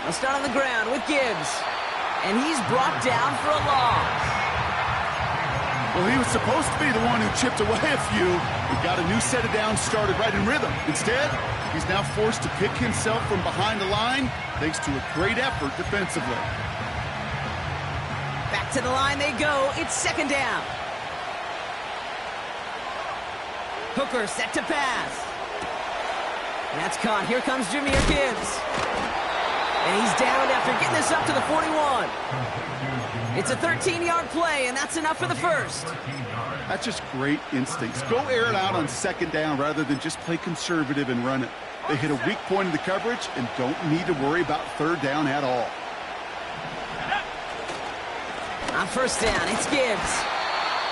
They'll start on the ground with Gibbs. And he's brought down for a loss. Well, he was supposed to be the one who chipped away a few. He got a new set of downs started right in rhythm. Instead, he's now forced to pick himself from behind the line thanks to a great effort defensively. Back to the line they go. It's second down. Hooker set to pass. That's caught. Here comes Jahmyr Gibbs. And he's down after getting this up to the 41. It's a 13-yard play, and that's enough for the first. That's just great instincts. Go air it out on second down rather than just play conservative and run it. They hit a weak point in the coverage and don't need to worry about third down at all. On first down, it's Gibbs.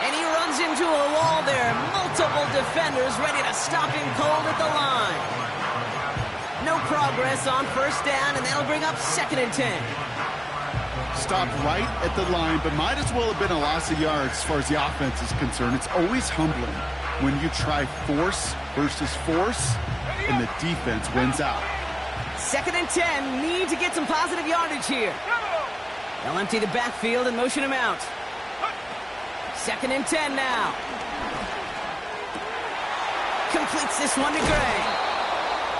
And he runs into a wall there. Multiple defenders ready to stop him cold at the line. No progress on first down, and that'll bring up second and 10. Stopped right at the line, but might as well have been a loss of yards as far as the offense is concerned. It's always humbling when you try force versus force, and the defense wins out. Second and 10, need to get some positive yardage here. They'll empty the backfield and motion him out. Second and 10 now. Completes this one to Gray.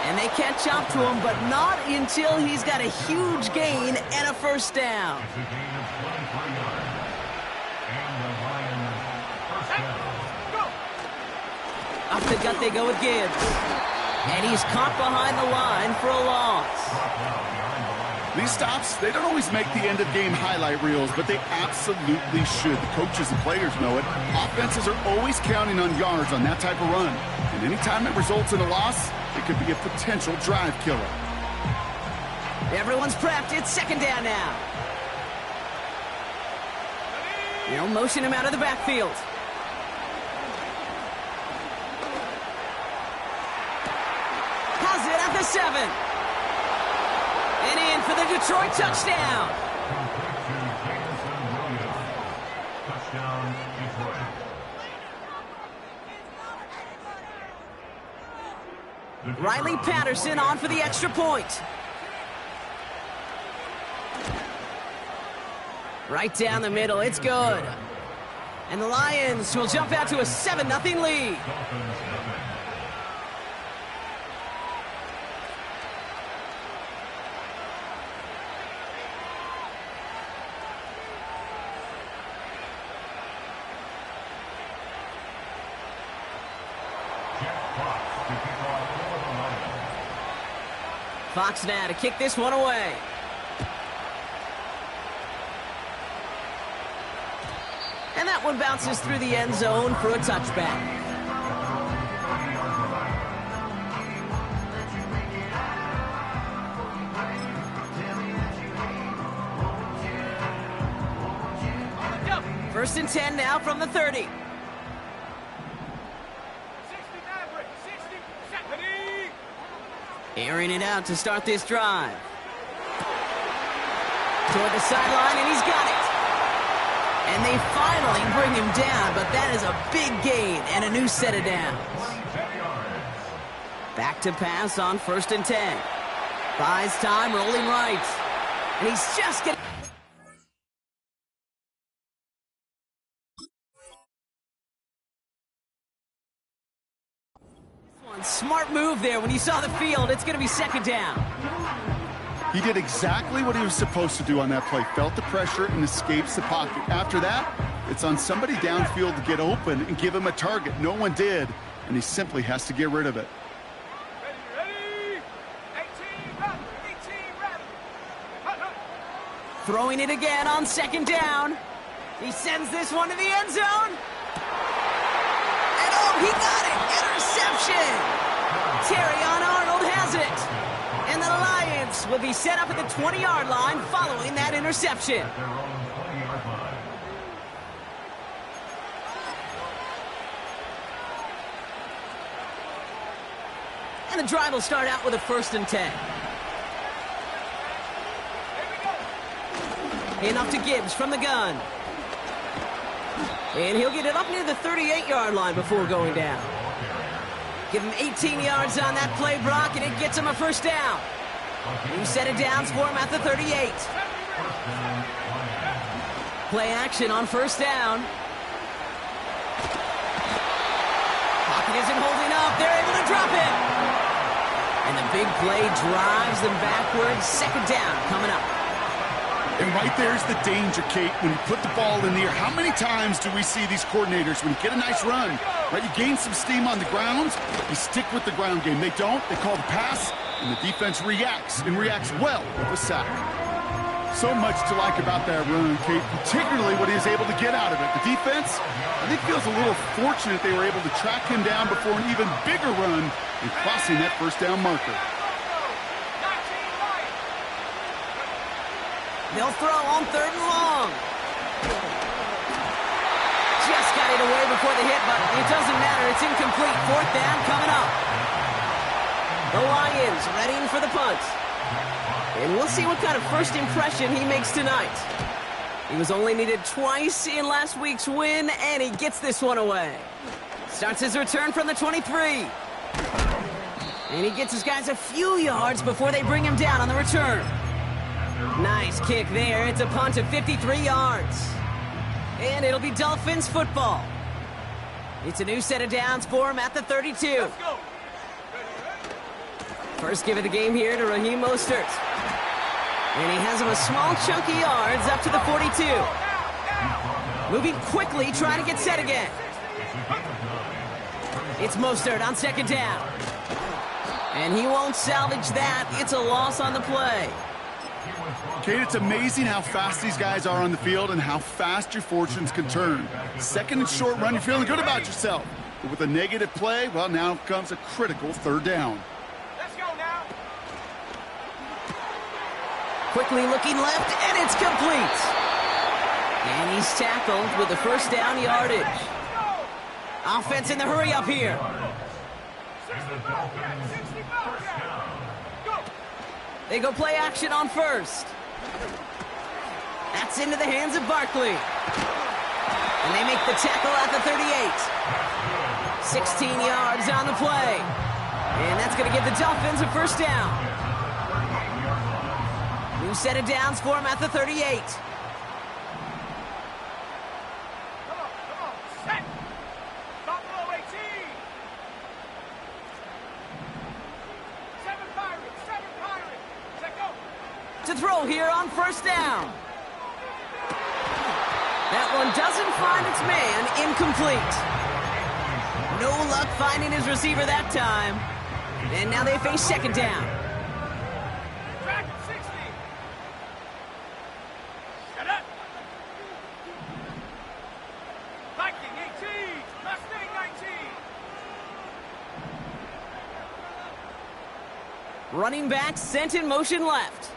And they catch up to him, but not until he's got a huge gain and a first down. Up the gut they go with Gibbs. And he's caught behind the line for a loss. These stops, they don't always make the end-of-game highlight reels, but they absolutely should. The coaches and players know it. Offenses are always counting on yards on that type of run. And anytime it results in a loss, it could be a potential drive killer. Everyone's prepped. It's second down now. They'll motion him out of the backfield. Has it at the 7. And in for the Detroit touchdown. Riley Patterson on for the extra point. Right down the middle, it's good. And the Lions will jump out to a 7-0 lead. Fox now to kick this one away. And that one bounces through the end zone for a touchback. First and 10 now from the 30. Airing it out to start this drive. Toward the sideline, and he's got it. And they finally bring him down, but that is a big gain and a new set of downs. Back to pass on first and 10. Buys time, rolling right. And he's just getting... Smart move there. When you saw the field, it's going to be second down. He did exactly what he was supposed to do on that play. Felt the pressure and escapes the pocket. After that, it's on somebody downfield to get open and give him a target. No one did, and he simply has to get rid of it. Ready. 18, ready. Throwing it again on second down. He sends this one to the end zone. And oh, he got it. Interception. Terrion Arnold has it. And the Lions will be set up at the 20-yard line following that interception. And the drive will start out with a first and 10. Enough to Gibbs from the gun. And he'll get it up near the 38-yard line before going down. Give him 18 yards on that play, Brock, and it gets him a first down. New set of downs for him at the 38. Play action on first down. Pocket isn't holding up. They're able to drop it. And the big play drives them backwards. Second down coming up. And right there's the danger, Kate, when you put the ball in the air. How many times do we see these coordinators, when you get a nice run, right, you gain some steam on the ground, you stick with the ground game. They don't. They call the pass, and the defense reacts, and reacts well with a sack. So much to like about that run, Kate, particularly what he was able to get out of it. The defense, I think, feels a little fortunate they were able to track him down before an even bigger run and crossing that first down marker. They'll throw on third and long. Just got it away before the hit, but it doesn't matter. It's incomplete. Fourth down coming up. The Lions readying for the punt. And we'll see what kind of first impression he makes tonight. He was only needed twice in last week's win, and he gets this one away. Starts his return from the 23. And he gets his guys a few yards before they bring him down on the return. Nice kick there. It's a punt of 53 yards. And it'll be Dolphins football. It's a new set of downs for him at the 32. First give of the game here to Raheem Mostert. And he has him a small chunk of yards up to the 42. Moving quickly, trying to get set again. It's Mostert on second down. And he won't salvage that. It's a loss on the play. Kate, it's amazing how fast these guys are on the field and how fast your fortunes can turn. Second and short run, you're feeling good about yourself. But with a negative play, well, now comes a critical third down. Let's go now. Quickly looking left, and it's complete. And he's tackled with the first down yardage. Offense in the hurry up here. 65, go. They go play action on first. That's into the hands of Barkley. And they make the tackle at the 38. 16 yards on the play. And that's going to give the Dolphins a first down. New set of downs for him at the 38. Come on, set. Stop below 18. 7 Pirates, set go. To throw here on first down. That one doesn't find its man. Incomplete. No luck finding his receiver that time. And now they face second down. Back 60. Shut up. Viking 18, Mustang 19. Running back sent in motion left.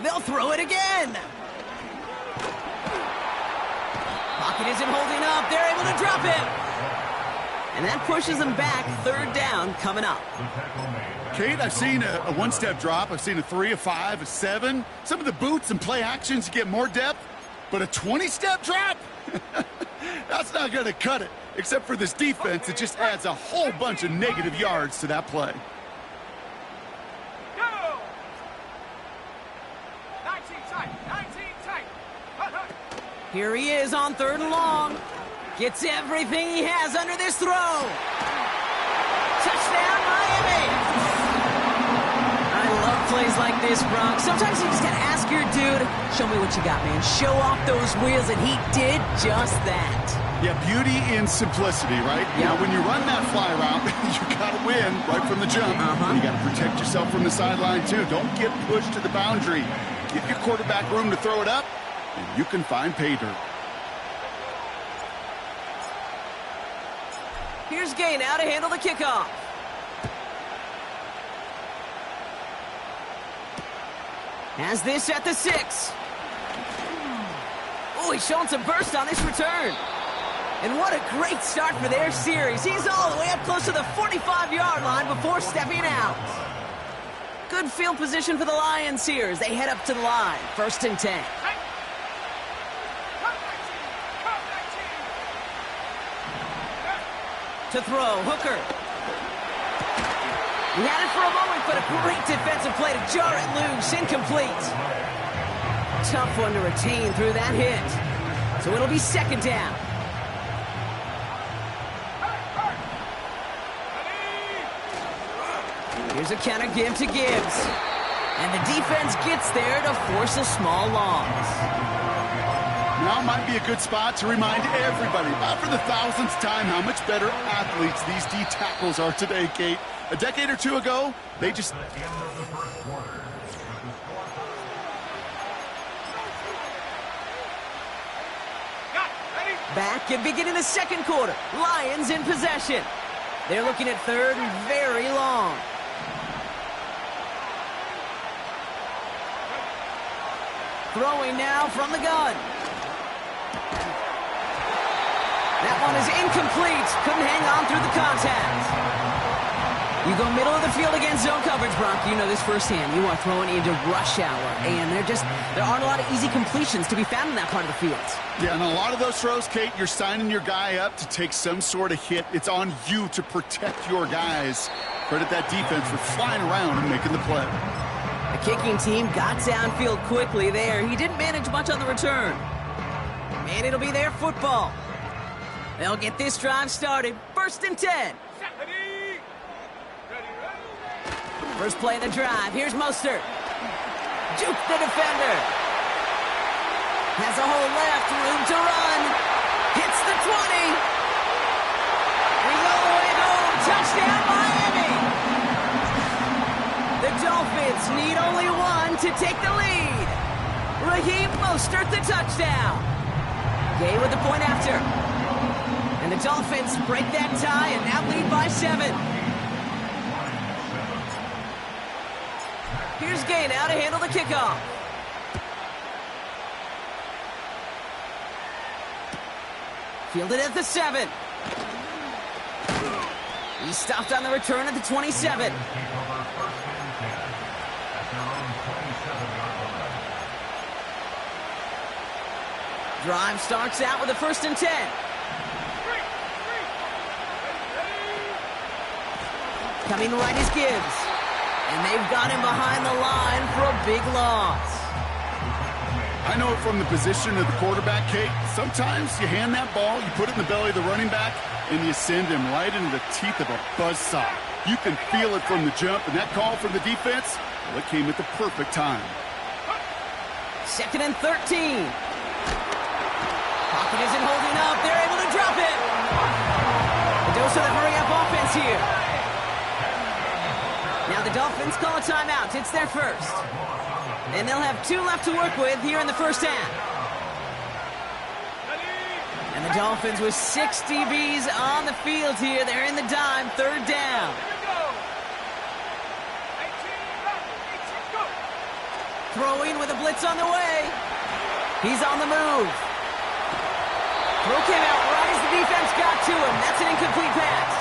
They'll throw it again. Pocket isn't holding up. They're able to drop it. And that pushes them back. Third down coming up. Kate, I've seen a one-step drop. I've seen a 3, a 5, a 7. Some of the boots and play actions get more depth. But a 20-step drop? That's not going to cut it. Except for this defense, it just adds a whole bunch of negative yards to that play. Go. 19 tight. Here he is on third and long. Gets everything he has under this throw. Touchdown, Miami. I love plays like this, Bronx. Sometimes you just got to ask your dude, show me what you got, man. Show off those wheels, and he did just that. Yeah, beauty in simplicity, right? Yep. Now, when you run that fly route, you got to win right from the jump. You got to protect yourself from the sideline, too. Don't get pushed to the boundary. Give your quarterback room to throw it up, and you can find pay dirt. Here's Gay now to handle the kickoff. Has this at the 6. Oh, he's showing some burst on this return. And what a great start for their series. He's all the way up close to the 45-yard line before stepping out. Good field position for the Lions here as they head up to the line. First and 10. To throw, Hooker. He had it for a moment, but a great defensive play to jar it loose. Incomplete. Tough one to retain through that hit. So it'll be second down. Here's a counter give to Gibbs. And the defense gets there to force a small loss. Now might be a good spot to remind everybody, about for the thousandth time, how much better athletes these D tackles are today, Kate. A decade or two ago, they just... Back and beginning the second quarter. Lions in possession. They're looking at third and very long. Throwing now from the gun. That one is incomplete. Couldn't hang on through the contact. You go middle of the field against zone coverage, Brock. You know this firsthand. You are throwing into rush hour, and there aren't a lot of easy completions to be found in that part of the field. Yeah, and a lot of those throws, Kate, you're signing your guy up to take some sort of hit. It's on you to protect your guys. Credit that defense for flying around and making the play. The kicking team got downfield quickly there. He didn't manage much on the return. And it'll be their football. They'll get this drive started. First and 10. First play of the drive. Here's Mostert. Juke the defender. Has a hole left. Room to run. Hits the 20. He's all the way home. Touchdown, Miami. The Dolphins need only one to take the lead. Raheem Mostert the touchdown. Gay with the point after. And the Dolphins break that tie and now lead by 7. Here's Gay now to handle the kickoff. Fielded at the 7. He stopped on the return at the 27. Drive starts out with a first and 10. Coming right is Gibbs. And they've got him behind the line for a big loss. I know it from the position of the quarterback, Kate. Sometimes you hand that ball, you put it in the belly of the running back, and you send him right into the teeth of a buzzsaw. You can feel it from the jump, and that call from the defense, well, it came at the perfect time. Second and 13. Pocket isn't holding up. They're able to drop it. A dose of the hurry-up offense here. Now the Dolphins call a timeout. It's their first. And they'll have 2 left to work with here in the first half. And the Dolphins with 6 DBs on the field here. They're in the dime, third down. Throwing with a blitz on the way. He's on the move. Throw came out right as the defense got to him. That's an incomplete pass.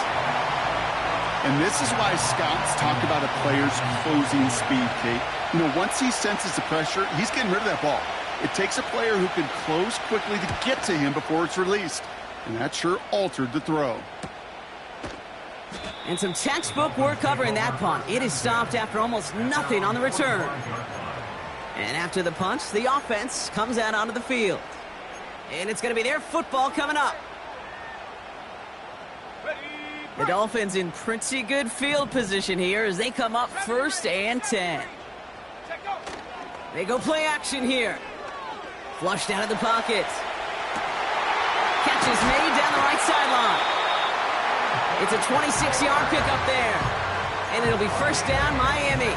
And this is why scouts talk about a player's closing speed, Kate. You know, once he senses the pressure, he's getting rid of that ball. It takes a player who can close quickly to get to him before it's released. And that sure altered the throw. And some textbook work covering that punt. It is stopped after almost nothing on the return. And after the punch, the offense comes out onto the field. And it's going to be their football coming up. The Dolphins in pretty good field position here as they come up first and 10. They go play action here. Flushed out of the pocket. Catch is made down the right sideline. It's a 26-yard pickup there. And it'll be first down, Miami.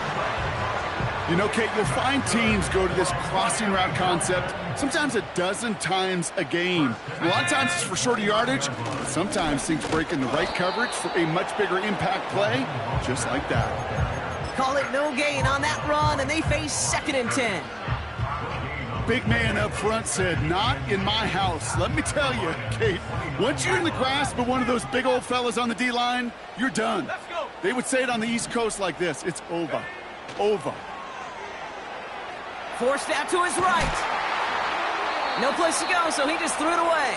You know, Kate, you'll find teams go to this crossing route concept sometimes a dozen times a game. A lot of times it's for shorter yardage, but sometimes things break in the right coverage for a much bigger impact play, just like that. Call it no gain on that run, and they face second and 10. Big man up front said, not in my house. Let me tell you, Kate, once you're in the grasp of one of those big old fellas on the D-line, you're done. They would say it on the East Coast like this, it's over. Over. Forced out to his right. No place to go, so he just threw it away.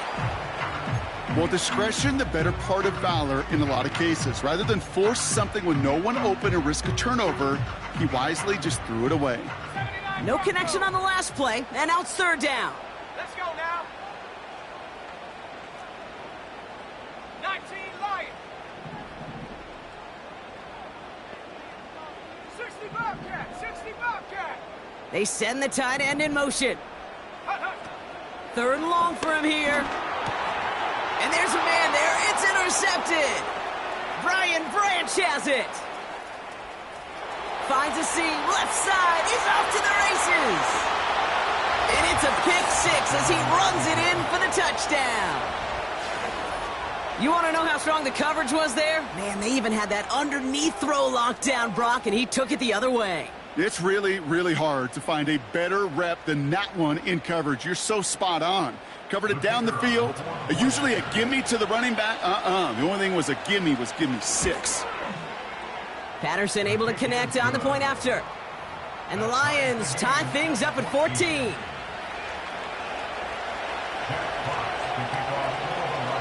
Well, discretion, the better part of valor in a lot of cases. Rather than force something with no one open and risk a turnover, he wisely just threw it away. No connection on the last play, and now it's third down. Let's go now. 19 Lions. 60 Bobcat. 60 Bobcat. They send the tight end in motion. Hut, hut. Third and long for him here. And there's a man there. It's intercepted. Brian Branch has it. Finds a seam. Left side. He's off to the races. And it's a pick six as he runs it in for the touchdown. You want to know how strong the coverage was there? Man, they even had that underneath throw locked down, Brock, and he took it the other way. It's really, really hard to find a better rep than that one in coverage. You're so spot on. Covered it down the field. Usually a gimme to the running back. The only thing was a gimme 6. Patterson able to connect on the point after. And the Lions tie things up at 14.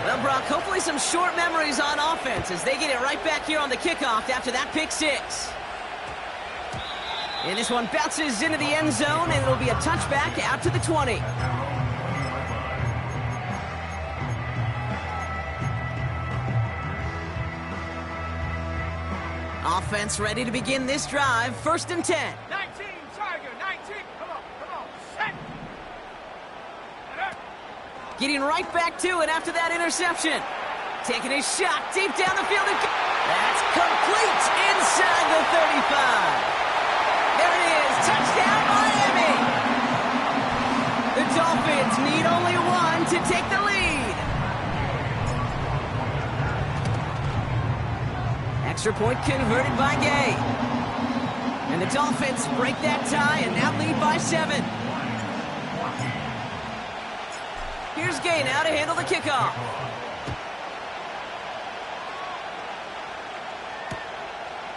Well, Brock, hopefully some short memories on offense as they get it right back here on the kickoff after that pick six. And this one bounces into the end zone, and it'll be a touchback out to the 20. Offense ready to begin this drive. First and 10. 19 Tiger. 19. Come on. Set. Getting right back to it after that interception. Taking his shot deep down the field. That's complete inside the 35. There it is. Touchdown, Miami. The Dolphins need only one to take the lead. Extra point converted by Gay. And the Dolphins break that tie and now lead by 7. Here's Gay now to handle the kickoff.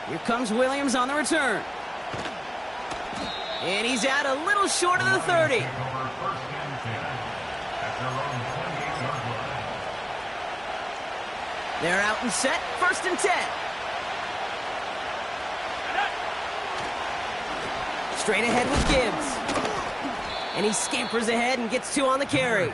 Here comes Williams on the return. And he's out a little short of the 30. They're out and set. First and 10. Straight ahead with Gibbs. And he scampers ahead and gets 2 on the carry.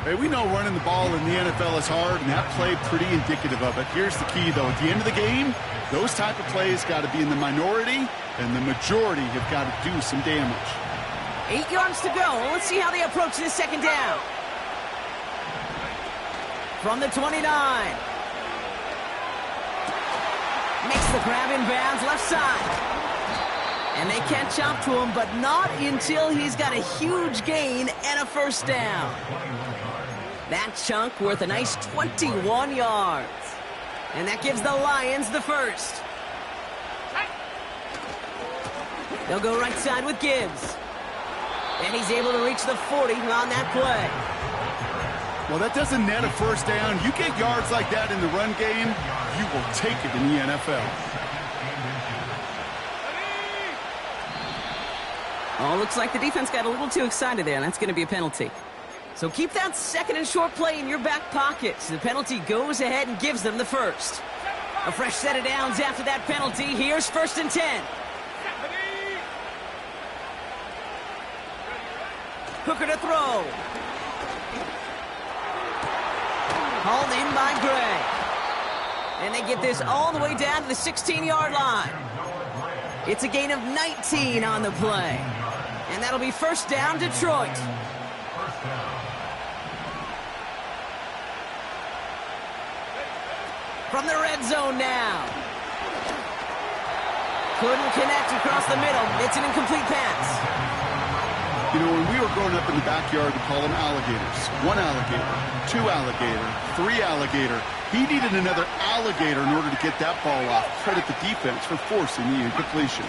Hey, we know running the ball in the NFL is hard, and that play pretty indicative of it. Here's the key, though. At the end of the game, those type of plays got to be in the minority, and the majority have got to do some damage. 8 yards to go. Let's see how they approach this second down. From the 29. Makes the grab in bounds left side. And they catch up to him, but not until he's got a huge gain and a first down. That chunk worth a nice 21 yards. And that gives the Lions the first. They'll go right side with Gibbs. And he's able to reach the 40 on that play. Well, that doesn't net a first down. You get yards like that in the run game, you will take it in the NFL. Oh, looks like the defense got a little too excited there, and that's going to be a penalty. So keep that second and short play in your back pocket. So the penalty goes ahead and gives them the first. A fresh set of downs after that penalty. Here's first and 10. Hooker to throw. Hauled in by Gray. And they get this all the way down to the 16-yard line. It's a gain of 19 on the play. And that'll be first down, Detroit. From the red zone now. Couldn't connect across the middle. It's an incomplete pass. You know, when we were growing up in the backyard, we call them alligators. 1 alligator, 2 alligator, 3 alligator. He needed another alligator in order to get that ball off. Credit the defense for forcing the incompletion.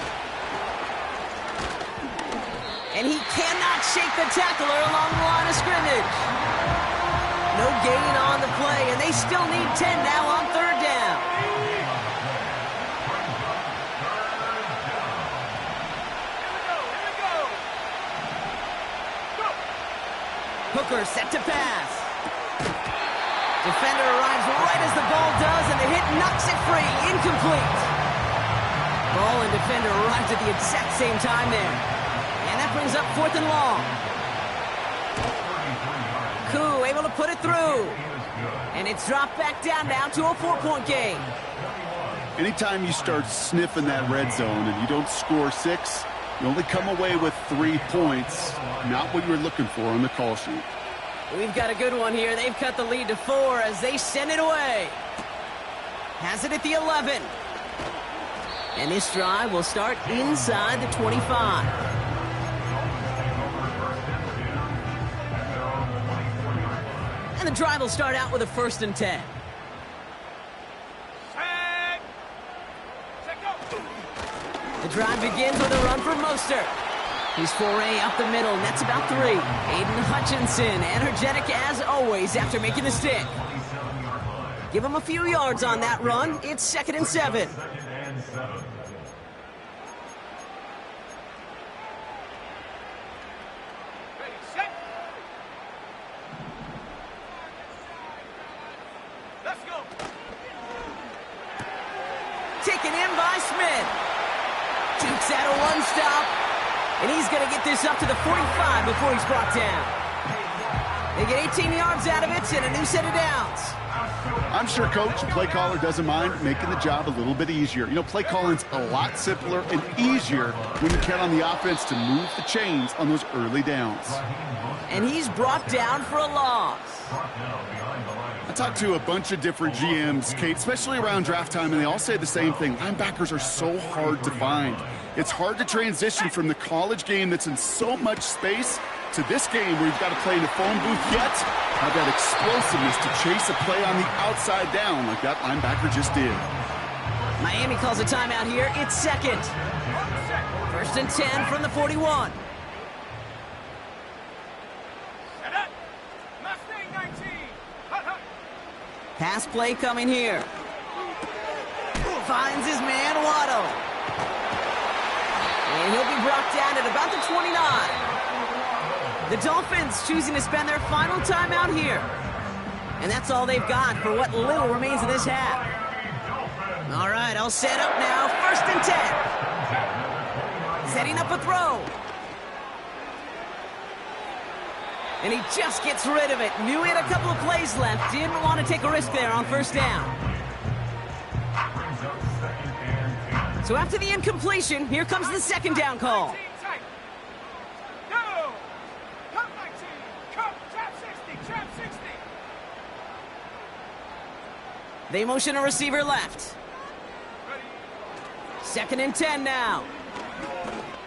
And he cannot shake the tackler along the line of scrimmage. No gain on the play, and they still need 10 now on third down. Hooker set to pass. Defender arrives right as the ball does, and the hit knocks it free. Incomplete. Ball and defender arrived at the exact same time there. And that brings up 4th and long. Koo able to put it through. And it's dropped back down now to a 4-point game. Anytime you start sniffing that red zone and you don't score 6, you only come away with 3 points. Not what you were looking for on the call sheet. We've got a good one here. They've cut the lead to 4 as they send it away. Has it at the 11. And this drive will start inside the 25. And the drive will start out with a 1st and 10. The drive begins with a run for Mostert. He's foray up the middle, and that's about 3. Aiden Hutchinson, energetic as always after making the stick. Give him a few yards on that run. It's 2nd and 7. Let's go. Taken in by Smith. Dukes out a 1-stop. And he's going to get this up to the 45 before he's brought down. They get 18 yards out of it and a new set of downs. I'm sure Coach, play caller, doesn't mind making the job a little bit easier. You know, play calling's a lot simpler and easier when you count on the offense to move the chains on those early downs. And he's brought down for a loss. I talked to a bunch of different GMs, Kate, especially around draft time, and they all say the same thing. Linebackers are so hard to find. It's hard to transition from the college game that's in so much space to this game where you've got to play in a phone booth, yet have that explosiveness to chase a play on the outside down like that linebacker just did. Miami calls a timeout here. It's 2nd. 1st and 10 from the 41. Pass play coming here. Finds his man, Waddle. And he'll be brought down at about the 29. The Dolphins choosing to spend their final timeout here. And that's all they've got for what little remains of this half. All right, I'll set up now. 1st and 10. Setting up a throw. And he just gets rid of it. Knew he had a couple of plays left. Didn't want to take a risk there on 1st down. So after the incompletion, here comes the 2nd down call. They motion a receiver left. 2nd and 10 now.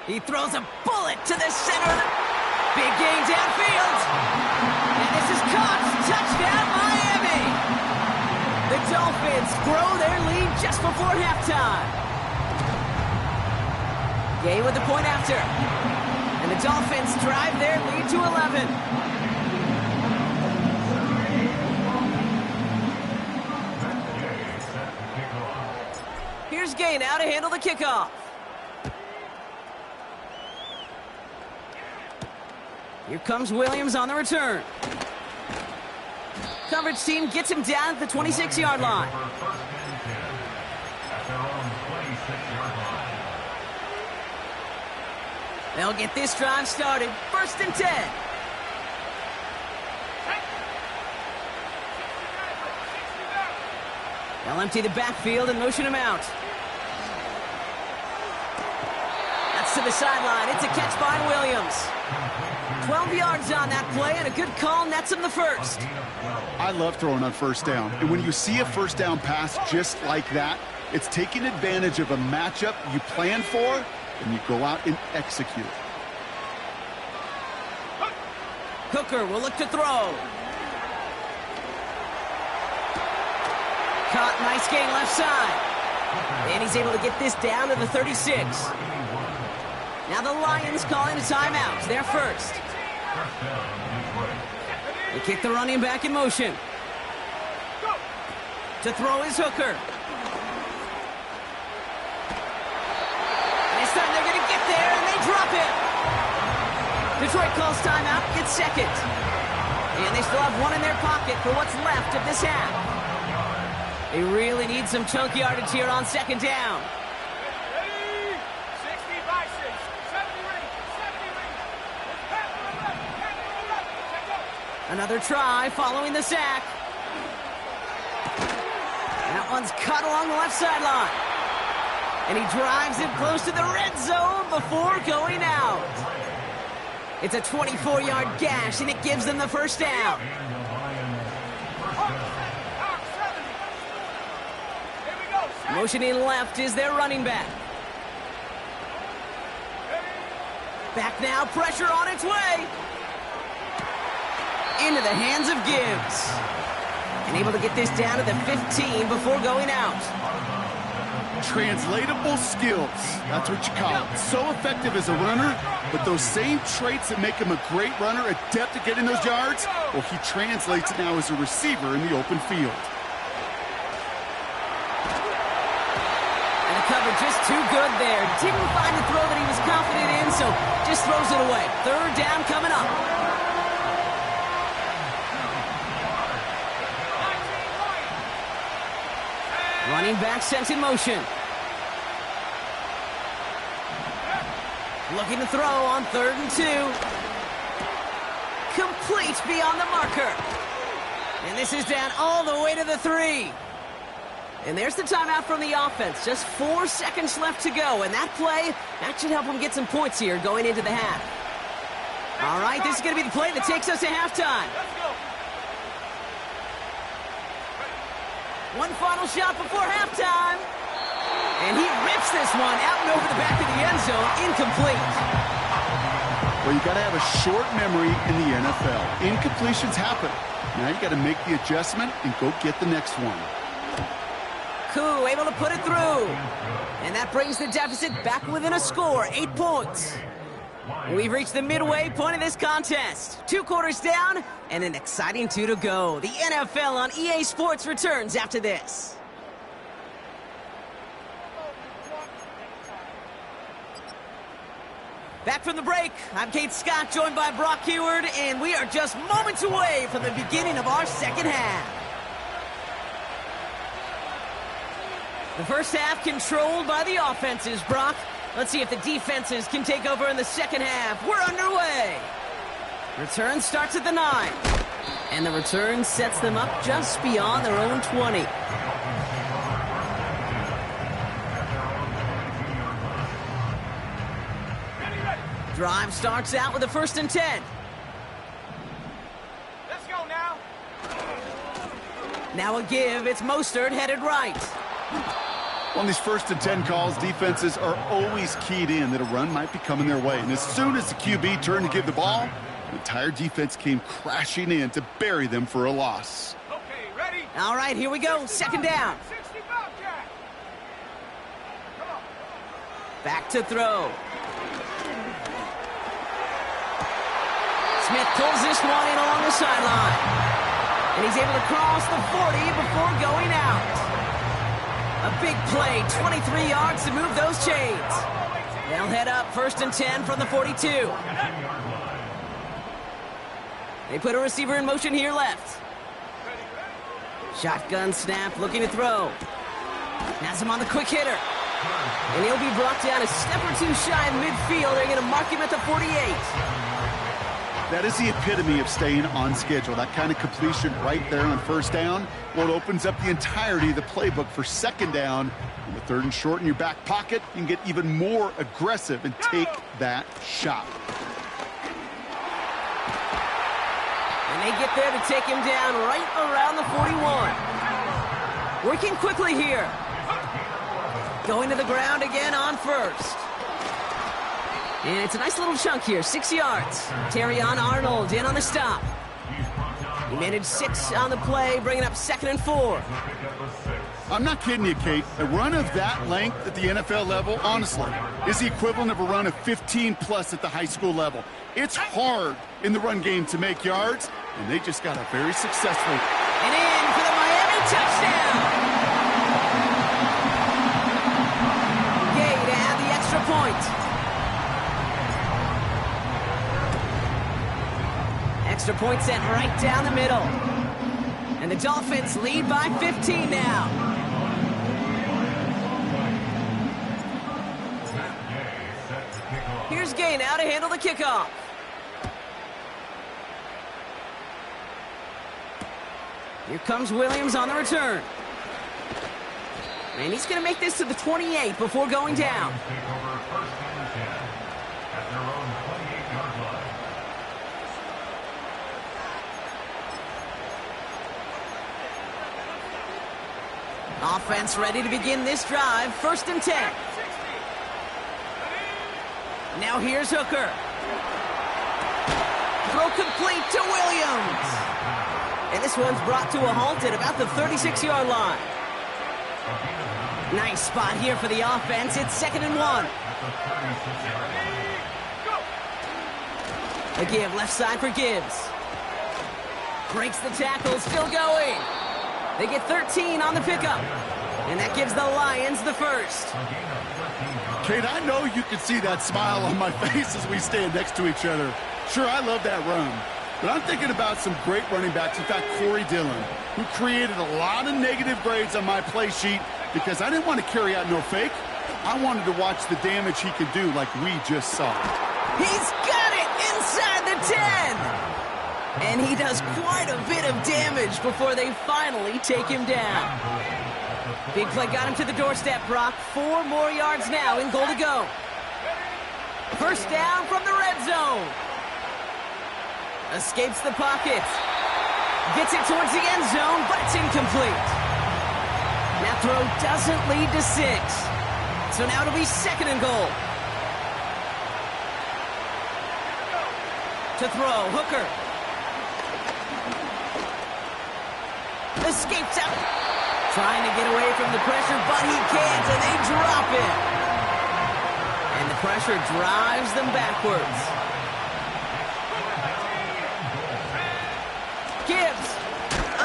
He throws a bullet to the center of the... Big gain downfield. And this is caught. Touchdown, Miami. The Dolphins grow their lead just before halftime. Gay with the point after. And the Dolphins drive their lead to 11. Here's Gay now to handle the kickoff. Here comes Williams on the return. Coverage team gets him down at the 26-yard line. They'll get this drive started. 1st and 10. They'll empty the backfield and motion him out. That's to the sideline. It's a catch by Williams. 12 yards on that play, and a good call nets him the 1st. I love throwing on 1st down. And when you see a 1st down pass just like that, it's taking advantage of a matchup you plan for, and you go out and execute. Hooker will look to throw. Caught, nice gain left side. And he's able to get this down to the 36. Now the Lions calling a timeout. They're 1st. They kick the running back in motion. To throw is Hooker. This time they're going to get there, and they drop him. Detroit calls timeout. It's 2nd. And they still have one in their pocket for what's left of this half. They really need some chunk yardage here on second down. Ready? 60 by 6. 70 ring. 70 ring. Pass to the left. Pass to the left. Check out. Another try following the sack. That one's cut along the left sideline. And he drives it close to the red zone before going out. It's a 24-yard gash, and it gives them the first down. Motioning left is their running back. Back now, pressure on its way. Into the hands of Gibbs. And able to get this down to the 15 before going out. Translatable skills. That's what you call it. So effective as a runner, but those same traits that make him a great runner, adept at getting those yards, well, he translates it now as a receiver in the open field. And the cover just too good there. Didn't find the throw that he was confident in, so just throws it away. Third down coming up. Running back sent in motion. Looking to throw on 3rd and 2. Complete beyond the marker. And this is down all the way to the 3. And there's the timeout from the offense. Just 4 seconds left to go. And that play, that should help them get some points here going into the half. All right, this is going to be the play that takes us to halftime. One final shot before halftime. And he rips this one out and over the back of the end zone. Incomplete. Well, you got to have a short memory in the NFL. Incompletions happen. Now you got to make the adjustment and go get the next one. Koo able to put it through. And that brings the deficit back within a score, 8 points. We've reached the midway point of this contest. 2 quarters down and an exciting 2 to go. The NFL on EA Sports returns after this. Back from the break, I'm Kate Scott, joined by Brock Heward, and we are just moments away from the beginning of our second half. The first half controlled by the offenses, Brock. Let's see if the defenses can take over in the second half. We're underway. Return starts at the 9. And the return sets them up just beyond their own 20. Drive starts out with a 1st and 10. Let's go now. Now a give. It's Mostert headed right. On these 1st and 10 calls, defenses are always keyed in that a run might be coming their way. And as soon as the QB turned to give the ball, the entire defense came crashing in to bury them for a loss. Okay, ready? All right, here we go. Second down. 65, Jack. Come on. Back to throw. Smith pulls this one in along the sideline. And he's able to cross the 40 before going out. A big play, 23 yards to move those chains. They'll head up 1st and 10 from the 42. They put a receiver in motion here left. Shotgun snap, looking to throw. Has him on the quick hitter. And he'll be brought down a step or 2 shy of midfield. They're going to mark him at the 48. That is the epitome of staying on schedule. That kind of completion right there on 1st down. Well, it opens up the entirety of the playbook for 2nd down. And with 3rd and short in your back pocket, you can get even more aggressive and take that shot. And they get there to take him down right around the 41. Working quickly here. Going to the ground again on 1st. And it's a nice little chunk here, 6 yards. Terrion Arnold in on the stop. He managed 6 on the play, bringing up 2nd and 4. I'm not kidding you, Kate. A run of that length at the NFL level, honestly, is the equivalent of a run of 15-plus at the high school level. It's hard in the run game to make yards, and they just got a very successful. And in for the Miami touchdown. Gay to add the extra point. Extra point sent right down the middle. And the Dolphins lead by 15 now. Here's Gay now to handle the kickoff. Here comes Williams on the return. And he's going to make this to the 28 before going down. Offense ready to begin this drive. 1st and 10. Now here's Hooker. Throw complete to Williams. And this one's brought to a halt at about the 36-yard line. Nice spot here for the offense. It's 2nd and 1. A give left side for Gibbs. Breaks the tackle, still going. They get 13 on the pickup. And that gives the Lions the first. Kate, I know you can see that smile on my face as we stand next to each other. Sure, I love that run. But I'm thinking about some great running backs. In fact, Corey Dillon, who created a lot of negative grades on my play sheet because I didn't want to carry out no fake. I wanted to watch the damage he could do like we just saw. He's got it inside the 10. And he does quite a bit of damage before they finally take him down. Big play got him to the doorstep, Brock. 4 more yards now in goal to go. 1st down from the red zone. Escapes the pocket. Gets it towards the end zone, but it's incomplete. That throw doesn't lead to 6. So now it'll be 2nd and goal. To throw, Hooker. Escapes out. Trying to get away from the pressure, but he can't, and they drop him. And the pressure drives them backwards. Gibbs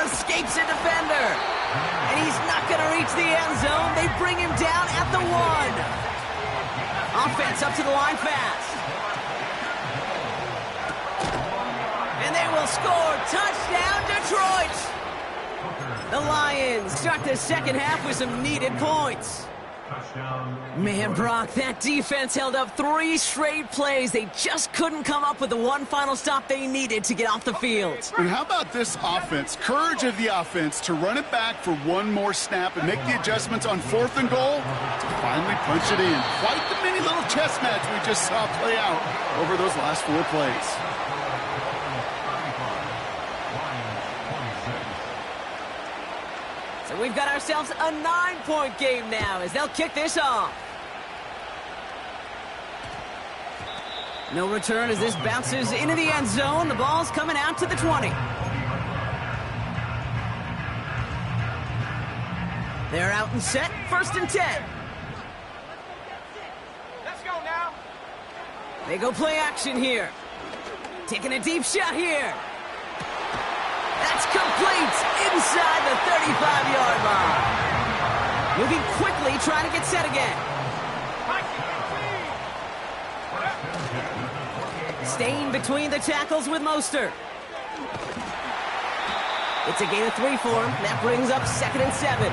escapes a defender. And he's not going to reach the end zone. They bring him down at the 1. Offense up to the line fast. And they will score. Touchdown, Detroit. The Lions start the 2nd half with some needed points. Man, Brock, that defense held up 3 straight plays. They just couldn't come up with the one final stop they needed to get off the field. And how about this offense? Courage of the offense to run it back for one more snap and make the adjustments on 4th and goal to finally punch it in. Quite the mini little chess match we just saw play out over those last 4 plays. So we've got ourselves a 9-point game now as they'll kick this off. No return as this bounces into the end zone. The ball's coming out to the 20. They're out and set. 1st and 10. Let's go now. They go play action here. Taking a deep shot here. That's complete inside the 35-yard line. Moving quickly, trying to get set again. Staying between the tackles with Mostert. It's a gain of 3 for him. That brings up 2nd and 7.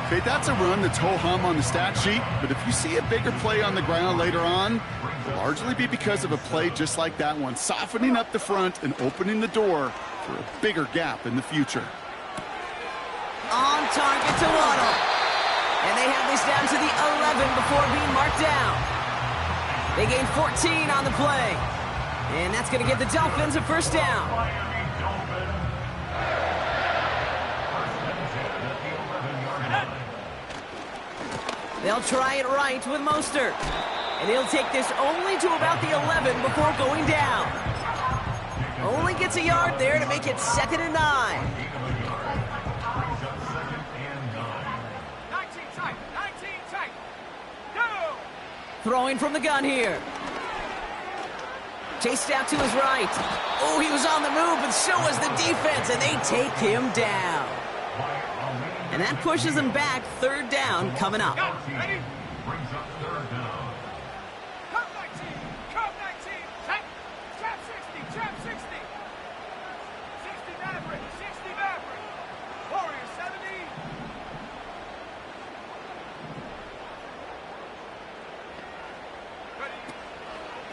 Okay, that's a run that's ho-hum on the stat sheet, but if you see a bigger play on the ground later on, it'll largely be because of a play just like that one, softening up the front and opening the door for a bigger gap in the future. On target to Waddle. And they have this down to the 11 before being marked down. They gain 14 on the play. And that's going to give the Dolphins a 1st down. They'll try it right with Mostert. And he'll take this only to about the 11 before going down. Only gets a yard there to make it 2nd and 9. 19 tight. Go! Throwing from the gun here. Chased out to his right. Oh, he was on the move, but so was the defense, and they take him down. And that pushes them back. 3rd down coming up. Go, ready? Brings up 3rd down. Come 19, come 19. Tight. Trap 60, trap 60.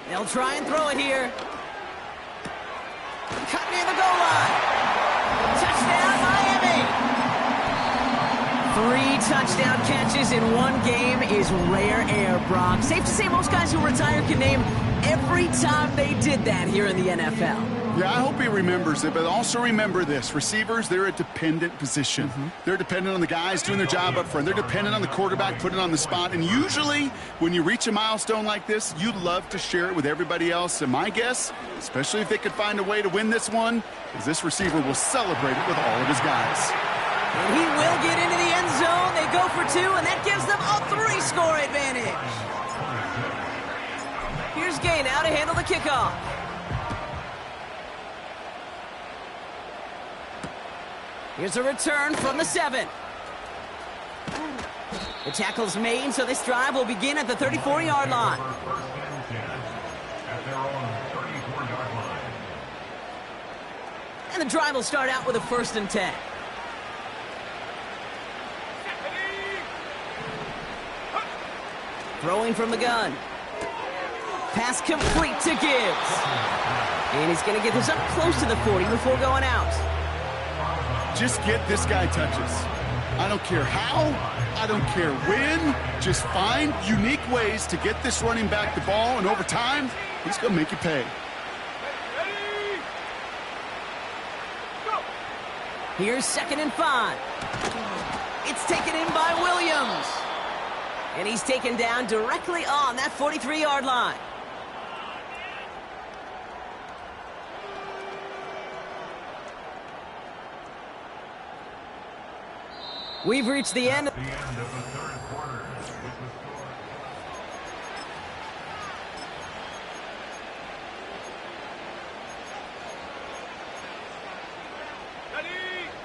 They'll try and throw it here. Cut near the goal line. Touchdown, Miami! 3 touchdown catches in one game is rare air, Brock. Safe to say most guys who retire can name every time they did that here in the NFL. Yeah, I hope he remembers it, but also remember this. Receivers, they're a dependent position. They're dependent on the guys doing their job up front. They're dependent on the quarterback putting it on the spot. And usually, when you reach a milestone like this, you love to share it with everybody else. And my guess, especially if they could find a way to win this one, is this receiver will celebrate it with all of his guys. And he will get into the end zone. They go for 2, and that gives them a 3-score advantage. Here's Gay now to handle the kickoff. Here's a return from the 7. The tackle's made, so this drive will begin at the 34-yard line. And the drive will start out with a 1st and 10. Throwing from the gun. Pass complete to Gibbs. And he's going to get this up close to the 40 before going out. Just get this guy touches. I don't care how, I don't care when. Just find unique ways to get this running back the ball, and over time, he's going to make you pay. Here's 2nd and 5. It's taken in by Williams. And he's taken down directly on that 43-yard line. We've reached the end of the 3rd quarter.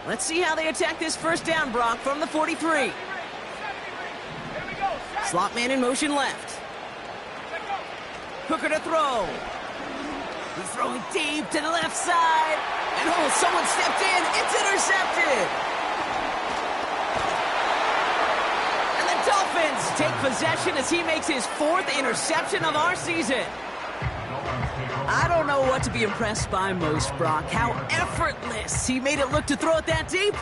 Let's see how they attack this 1st down, Brock, from the 43. Slot man in motion left. Hooker to throw. He's throwing deep to the left side. And someone stepped in. It's intercepted. And the Dolphins take possession as he makes his 4th interception of our season. I don't know what to be impressed by most, Brock. How effortless he made it look to throw it that deep,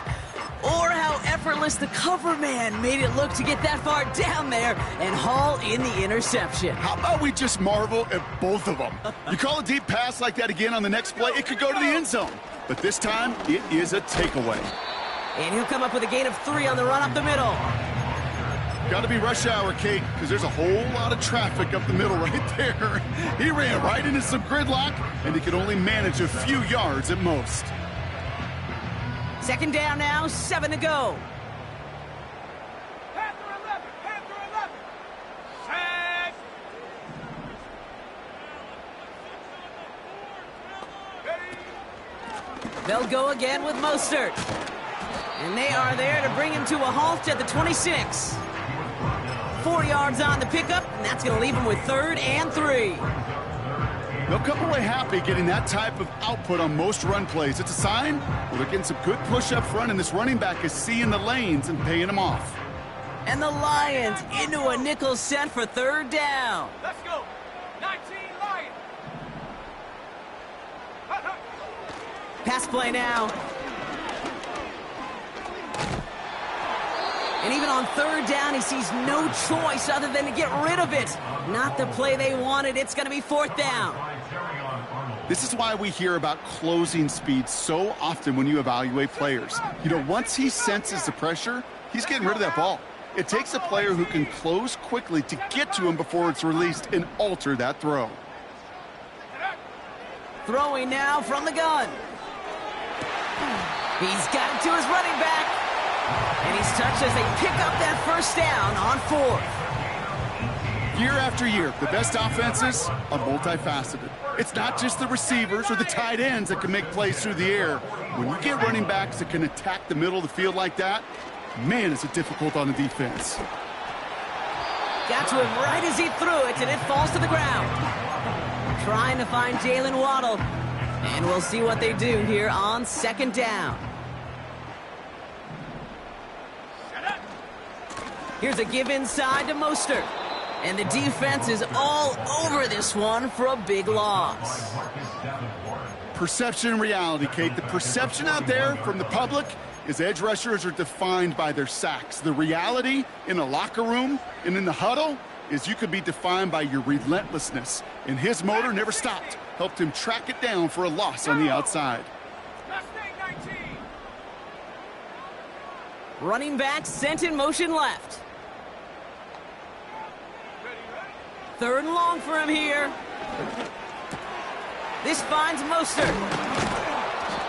or how effortless the cover man made it look to get that far down there and haul in the interception. How about we just marvel at both of them? You call a deep pass like that again on the next play, it could go to the end zone. But this time, it is a takeaway. And he'll come up with a gain of 3 on the run up the middle. Got to be rush hour, Kate, because there's a whole lot of traffic up the middle right there. He ran right into some gridlock, and he could only manage a few yards at most. 2nd down now, 7 to go. Panther 11, Panther 11. Set. They'll go again with Mostert. And they are there to bring him to a halt at the 26. 4 yards on the pickup, and that's going to leave him with 3rd and 3. They'll come away happy getting that type of output on most run plays. It's a sign well, they're getting some good push up front, and this running back is seeing the lanes and paying them off. And the Lions into a nickel set for 3rd down. Let's go. 19 Lions. Pass play now. And even on 3rd down, he sees no choice other than to get rid of it. Not the play they wanted. It's going to be 4th down. This is why we hear about closing speed so often when you evaluate players. You know, once he senses the pressure, he's getting rid of that ball. It takes a player who can close quickly to get to him before it's released and alter that throw. Throwing now from the gun. He's got it to his running back. And he's touched as they pick up that 1st down on 4th. Year after year, the best offenses are multifaceted. It's not just the receivers or the tight ends that can make plays through the air. When you get running backs that can attack the middle of the field like that, man, is it difficult on the defense. Got to him right as he threw it, and it falls to the ground. Trying to find Jalen Waddle. And we'll see what they do here on 2nd down. Here's a give inside to Mostert. And the defense is all over this one for a big loss. Perception and reality, Kate. The perception out there from the public is edge rushers are defined by their sacks. The reality in a locker room and in the huddle is you could be defined by your relentlessness. And his motor never stopped. Helped him track it down for a loss on the outside. Running back sent in motion left. 3rd and long for him here. This finds Mostert.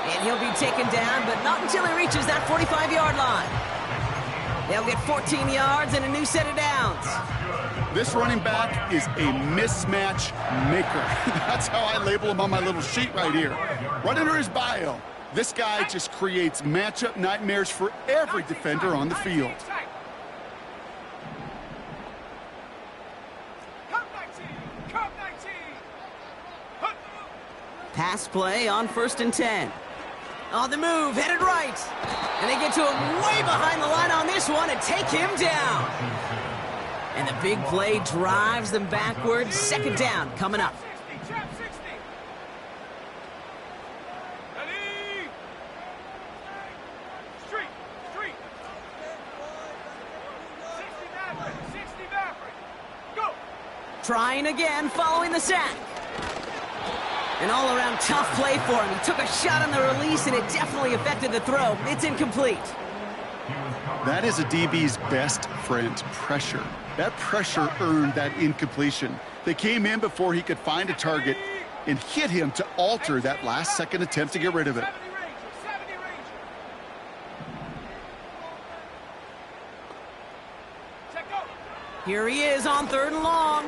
And he'll be taken down, but not until he reaches that 45-yard line. They'll get 14 yards and a new set of downs. This running back is a mismatch maker. That's how I label him on my little sheet right here. Right under his bio. This guy just creates matchup nightmares for every defender on the field. Pass play on 1st and 10. On the move, headed right. And they get to him way behind the line on this one and take him down. And the big play drives them backwards. 2nd down coming up. Trying again following the sack. An all-around tough play for him. He took a shot on the release, and it definitely affected the throw. It's incomplete. That is a DB's best friend, pressure. That pressure earned that incompletion. They came in before he could find a target and hit him to alter that last-second attempt to get rid of it. Here he is on 3rd and long.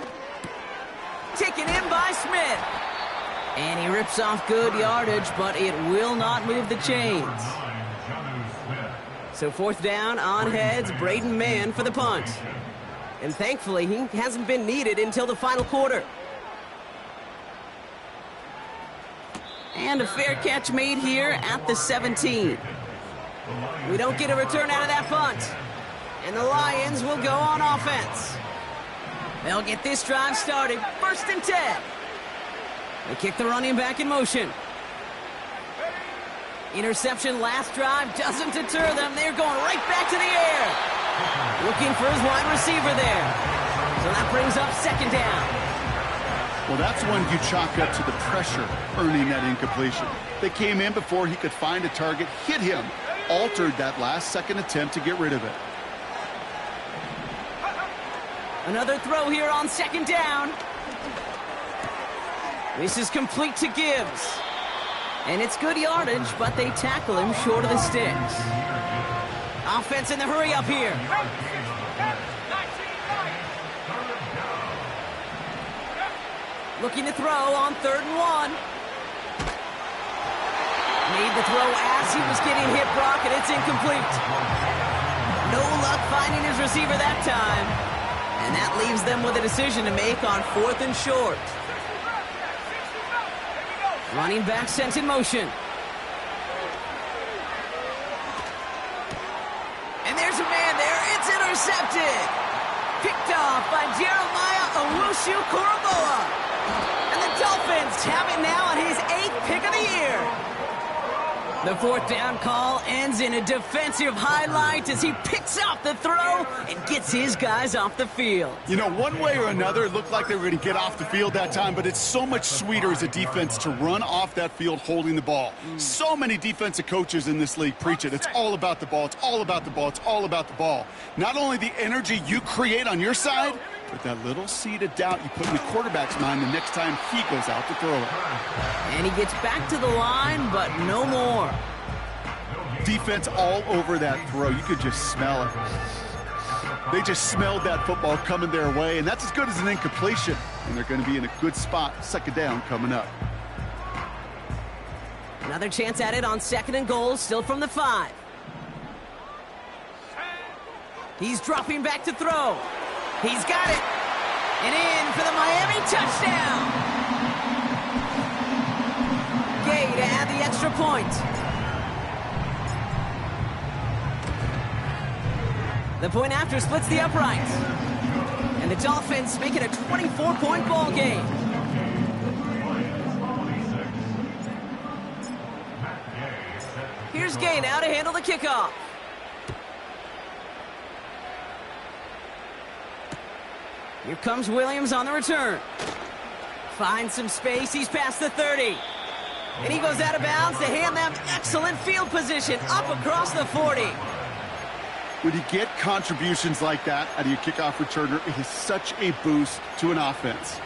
Taken in by Smith. And he rips off good yardage, but it will not move the chains. So 4th down on heads, Braden Mann for the punt. And thankfully, he hasn't been needed until the final quarter. And a fair catch made here at the 17. We don't get a return out of that punt. And the Lions will go on offense. They'll get this drive started. 1st and 10. They kick the running back in motion. Interception last drive doesn't deter them. They're going right back to the air. Looking for his wide receiver there. So that brings up 2nd down. Well, that's when you chalk up to the pressure earning that incompletion. They came in before he could find a target, hit him, altered that last-second attempt to get rid of it. Another throw here on 2nd down. This is complete to Gibbs. And it's good yardage, but they tackle him short of the sticks. Offense in the hurry up here. Looking to throw on 3rd and 1. Made the throw as he was getting hit, Brock, and it's incomplete. No luck finding his receiver that time. And that leaves them with a decision to make on 4th and short. Running back sent in motion. And there's a man there. It's intercepted. Picked off by Jeremiah Owusu-Koramoah. And the Dolphins have it now on his 8th pick of the year. The 4th down call ends in a defensive highlight as he picks off the throw and gets his guys off the field. You know, one way or another, it looked like they were going to get off the field that time, but it's so much sweeter as a defense to run off that field holding the ball. So many defensive coaches in this league preach it. It's all about the ball. It's all about the ball. It's all about the ball. Not only the energy you create on your side, but that little seed of doubt you put in the quarterback's mind the next time he goes out to throw it. And he gets back to the line, but no more. Defense all over that throw. You could just smell it. They just smelled that football coming their way, and that's as good as an incompletion. And they're going to be in a good spot. 2nd down coming up. Another chance at it on 2nd and goal, still from the 5. He's dropping back to throw. He's got it. And in for the Miami touchdown. Gay to add the extra point. The point after splits the uprights. And The Dolphins make it a 24-point ball game. Here's Gay now to handle the kickoff. Here comes Williams on the return. Finds some space. He's past the 30. And he goes out of bounds to hand them excellent field position up across the 40. When you get contributions like that out of your kickoff returner, it is such a boost to an offense.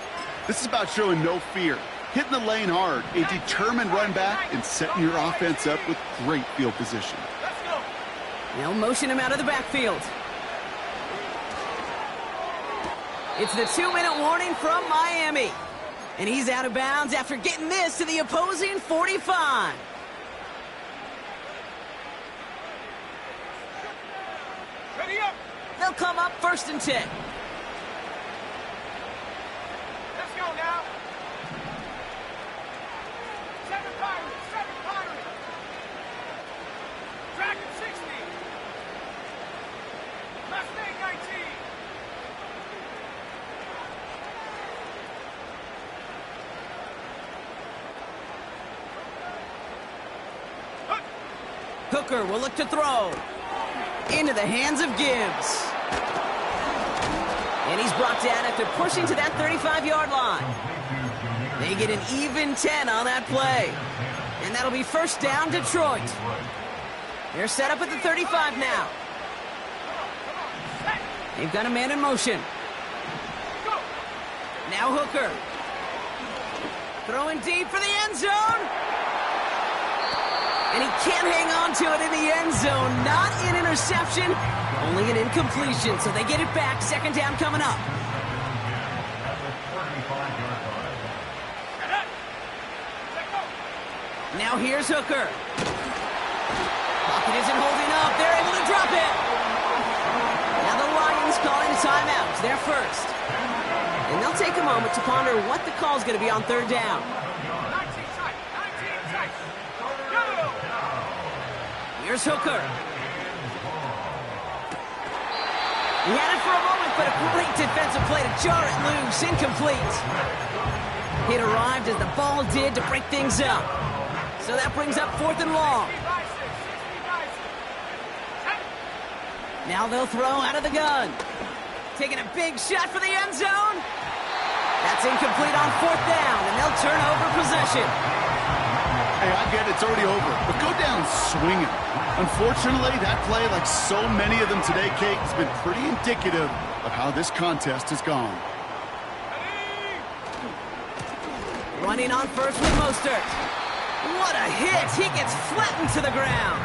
This is about showing no fear, hitting the lane hard, a determined run back, and setting your offense up with great field position. Let's go. They'll motion him out of the backfield. It's the 2-minute warning from Miami. And he's out of bounds after getting this to the opposing 45. Ready up. They'll come up 1st and 10. Let's go now. 7 Pirates. 7 Pirates. Dragon 60. Mustang 19. Hooker will look to throw. Into the hands of Gibbs. And he's brought down after pushing to that 35-yard line. They get an even 10 on that play. And that'll be 1st down, Detroit. They're set up at the 35 now. They've got a man in motion. Now Hooker. Throwing deep for the end zone. And he can't hang on to it in the end zone. Not an interception, only an incompletion. So they get it back. 2nd down coming up. Now here's Hooker. Pocket isn't holding up. They're able to drop it. Now the Lions calling a timeout. They're first. And they'll take a moment to ponder what the call is going to be on 3rd down. 19 tight. 19 tight. Go! Here's Hooker. He had it for a moment, but a great defensive play to jar it loose. Incomplete. It arrived as the ball did to break things up. So that brings up 4th and long. Now they'll throw out of the gun. Taking a big shot for the end zone. That's incomplete on 4th down, and they'll turn over possession. Hey, I get it's already over, but go down swinging. Unfortunately, that play, like so many of them today, Kate, has been pretty indicative of how this contest has gone. Running on first with Mostert. What a hit! He gets flattened to the ground.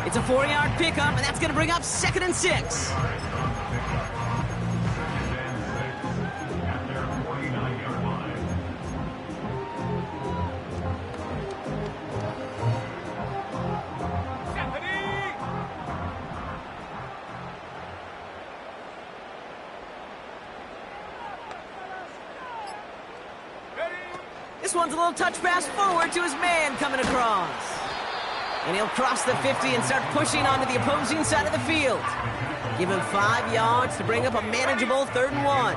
It's a 4-yard pickup, and that's going to bring up 2nd and 6. This one's a little touch pass forward to his man coming across. And he'll cross the 50 and start pushing onto the opposing side of the field. Give him 5 yards to bring up a manageable 3rd and 1.